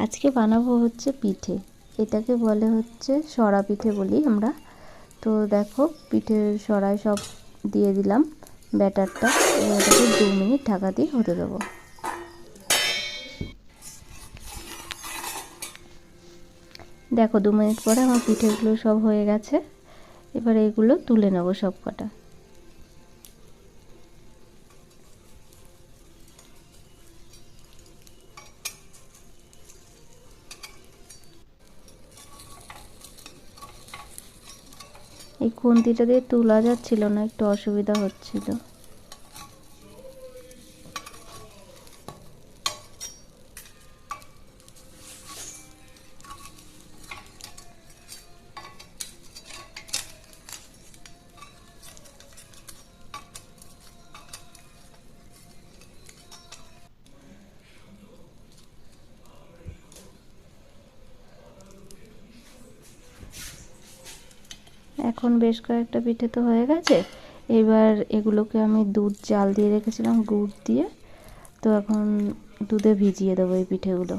আজকে বানাবো হচ্ছে পিঠে, এটাকে বলে হচ্ছে সরা পিঠে বলি আমরা। তো দেখো পিঠের সরায় সব দিয়ে দিলাম ব্যাটারটা, এবার এটাকে 2 মিনিট ঢাকা দিয়ে হতে দেবো। দেখো 2 মিনিট পরে আমার পিঠেগুলো সব হয়ে গেছে, এবার এগুলো তুলে নেবো সব কটা। এই খুন্তিটা দিয়ে তোলা যাচ্ছিল না, একটু অসুবিধা হচ্ছিল। এখন বেশ কয়েকটা পিঠে তো হয়ে গেছে, এবার এগুলোকে আমি দুধ জাল দিয়ে রেখেছিলাম গুড় দিয়ে, তো এখন দুধে ভিজিয়ে দেবো এই পিঠেগুলো।